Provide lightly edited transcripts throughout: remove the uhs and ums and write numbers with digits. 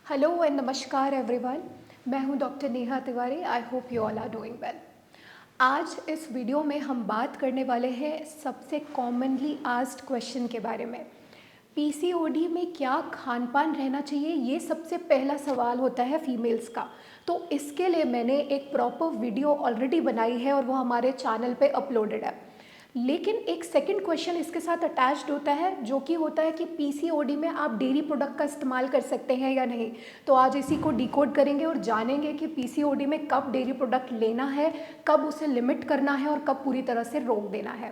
Hello and नमस्कार everyone. मैं हूं doctor Neha Tiwari. I hope you all are doing well. आज इस वीडियो में हम बात करने वाले हैं सबसे कॉमनली आस्क्ड क्वेश्चन के बारे में। पीसीओडी में क्या खान पान रहना चाहिए, ये सबसे पहला सवाल होता है फीमेल्स का। तो इसके लिए मैंने एक प्रॉपर वीडियो ऑलरेडी बनाई है और वो हमारे चैनल पे अपलोडेड है। लेकिन एक सेकंड क्वेश्चन इसके साथ अटैच्ड होता है, जो कि होता है कि पीसीओडी में आप डेयरी प्रोडक्ट का इस्तेमाल कर सकते हैं या नहीं। तो आज इसी को डिकोड करेंगे और जानेंगे कि पीसीओडी में कब डेयरी प्रोडक्ट लेना है, कब उसे लिमिट करना है और कब पूरी तरह से रोक देना है।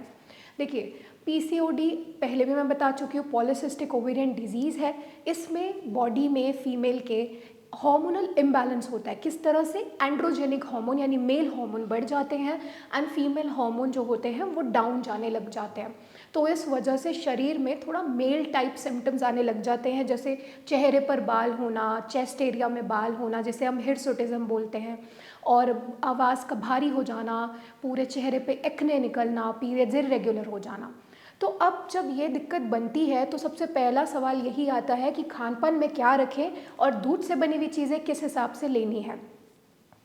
देखिए, पीसीओडी पहले भी मैं बता चुकी हूँ, पॉलीसिस्टिक ओवेरियन डिजीज़ है। इसमें बॉडी में फीमेल के हार्मोनल इम्बैलेंस होता है। किस तरह से? एंड्रोजेनिक हार्मोन यानी मेल हार्मोन बढ़ जाते हैं एंड फीमेल हार्मोन जो होते हैं वो डाउन जाने लग जाते हैं। तो इस वजह से शरीर में थोड़ा मेल टाइप सिम्टम्स आने लग जाते हैं, जैसे चेहरे पर बाल होना, चेस्ट एरिया में बाल होना, जैसे हम हिर्सुटिज्म बोलते हैं, और आवाज़ का भारी हो जाना, पूरे चेहरे पे एक्ने निकलना, पीरियड्स इरेगुलर हो जाना। तो अब जब ये दिक्कत बनती है तो सबसे पहला सवाल यही आता है कि खान पान में क्या रखें और दूध से बनी हुई चीज़ें किस हिसाब से लेनी है।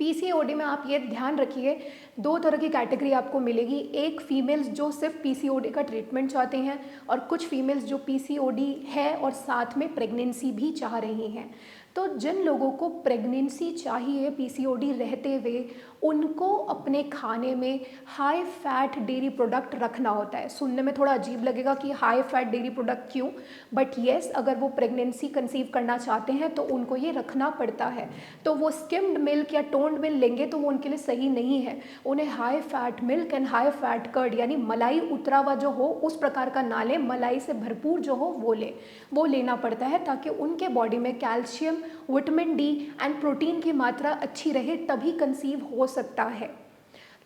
पीसीओडी में आप ये ध्यान रखिए, दो तरह की कैटेगरी आपको मिलेगी। एक फीमेल्स जो सिर्फ पीसीओडी का ट्रीटमेंट चाहते हैं, और कुछ फीमेल्स जो पीसीओडी है और साथ में प्रेगनेंसी भी चाह रही हैं। तो जिन लोगों को प्रेगनेंसी चाहिए पीसीओडी रहते हुए, उनको अपने खाने में हाई फैट डेयरी प्रोडक्ट रखना होता है। सुनने में थोड़ा अजीब लगेगा कि हाई फैट डेयरी प्रोडक्ट क्यों, बट येस, अगर वो प्रेगनेंसी कंसीव करना चाहते हैं तो उनको ये रखना पड़ता है। तो वो स्किम्ड मिल्क या टोन्ड मिल्क लेंगे तो वो उनके लिए सही नहीं है। उन्हें high fat milk and high fat curd यानी मलाई उतरा हुआ जो हो उस प्रकार का ना लें, मलाई से भरपूर जो हो वो लेना पड़ता है, ताकि उनके बॉडी में calcium, vitamin D and protein की मात्रा अच्छी रहे, तभी कंसीव हो सकता है।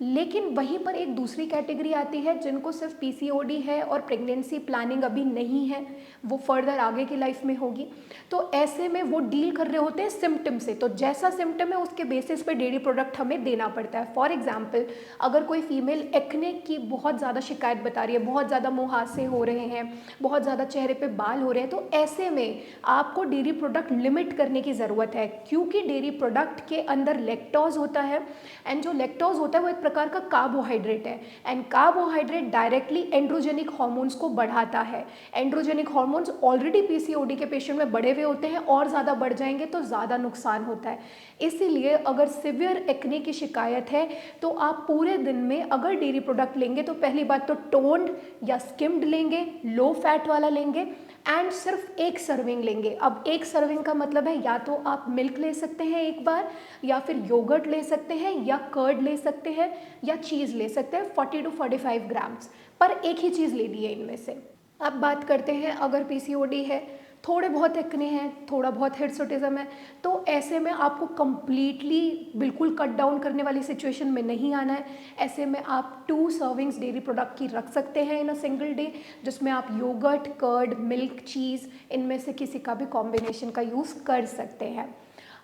लेकिन वहीं पर एक दूसरी कैटेगरी आती है जिनको सिर्फ पीसीओडी है और प्रेगनेंसी प्लानिंग अभी नहीं है, वो फर्दर आगे की लाइफ में होगी। तो ऐसे में वो डील कर रहे होते हैं सिम्टम से। तो जैसा सिम्टम है उसके बेसिस पे डेयरी प्रोडक्ट हमें देना पड़ता है। फॉर एग्जांपल, अगर कोई फीमेल एक्ने की बहुत ज़्यादा शिकायत बता रही है, बहुत ज़्यादा मुहासे हो रहे हैं, बहुत ज़्यादा चेहरे पे बाल हो रहे हैं, तो ऐसे में आपको डेयरी प्रोडक्ट लिमिट करने की ज़रूरत है, क्योंकि डेयरी प्रोडक्ट के अंदर लैक्टोज होता है, एंड जो लैक्टोज होता है वो एक प्रकार का कार्बोहाइड्रेट है, and carbohydrate directly androgenic hormones को बढ़ाता है। एंड्रोजेनिक हार्मोन्स ऑलरेडी पीसीओडी के पेशेंट में बढ़े हुए होते हैं, और ज़्यादा बढ़ जाएंगे तो ज़्यादा नुकसान होता है। इसीलिए अगर सिवियर एक्ने की शिकायत है तो आप पूरे दिन में अगर डेयरी प्रोडक्ट लेंगे तो पहली बात तो टोन्ड या स्किम्ड लेंगे, लो फैट वाला लेंगे, एंड सिर्फ एक सर्विंग लेंगे। अब एक सर्विंग का मतलब है या तो आप मिल्क ले सकते हैं एक बार, या फिर योगर्ट ले सकते हैं, या कर्ड ले सकते हैं, या चीज़ ले सकते हैं 40 to 45 ग्राम्स, पर एक ही चीज़ लेनी है इनमें से। अब बात करते हैं, अगर पीसीओडी है, थोड़े बहुत एक्ने हैं, थोड़ा बहुत हिर्सुटिज्म है, तो ऐसे में आपको कंप्लीटली बिल्कुल कट डाउन करने वाली सिचुएशन में नहीं आना है। ऐसे में आप 2 सर्विंग्स डेयरी प्रोडक्ट की रख सकते हैं इन अ सिंगल डे, जिसमें आप योगर्ट, कर्ड, मिल्क, चीज़, इनमें से किसी का भी कॉम्बिनेशन का यूज़ कर सकते हैं।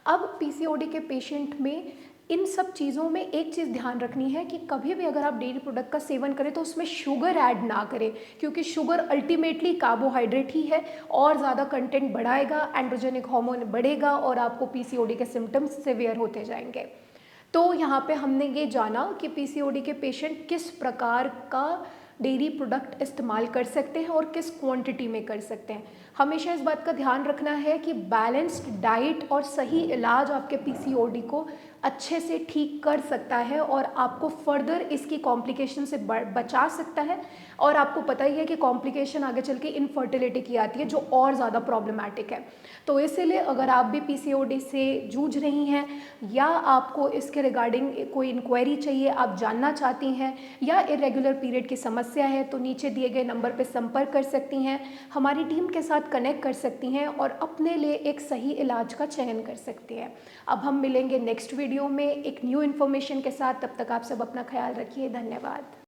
अब पीसीओडी के पेशेंट में इन सब चीज़ों में एक चीज़ ध्यान रखनी है कि कभी भी अगर आप डेयरी प्रोडक्ट का सेवन करें तो उसमें शुगर ऐड ना करें, क्योंकि शुगर अल्टीमेटली कार्बोहाइड्रेट ही है, और ज़्यादा कंटेंट बढ़ाएगा, एंड्रोजेनिक हार्मोन बढ़ेगा और आपको पीसीओडी के सिम्टम्स सिवियर होते जाएंगे। तो यहाँ पे हमने ये जाना कि पीसीओडी के पेशेंट किस प्रकार का डेयरी प्रोडक्ट इस्तेमाल कर सकते हैं और किस क्वांटिटी में कर सकते हैं। हमेशा इस बात का ध्यान रखना है कि बैलेंस्ड डाइट और सही इलाज आपके पीसीओडी को अच्छे से ठीक कर सकता है और आपको फर्दर इसकी कॉम्प्लिकेशन से बचा सकता है। और आपको पता ही है कि कॉम्प्लिकेशन आगे चल के इनफर्टिलिटी की आती है, जो और ज़्यादा प्रॉब्लमैटिक है। तो इसीलिए अगर आप भी पीसीओडी से जूझ रही हैं, या आपको इसके रिगार्डिंग कोई इंक्वायरी चाहिए, आप जानना चाहती हैं, या इरेगुलर पीरियड की समस्या है, तो नीचे दिए गए नंबर पर संपर्क कर सकती हैं, हमारी टीम के साथ कनेक्ट कर सकती हैं और अपने लिए एक सही इलाज का चयन कर सकती हैं। अब हम मिलेंगे नेक्स्ट वीडियो में एक न्यू इन्फॉर्मेशन के साथ। तब तक आप सब अपना ख्याल रखिए। धन्यवाद।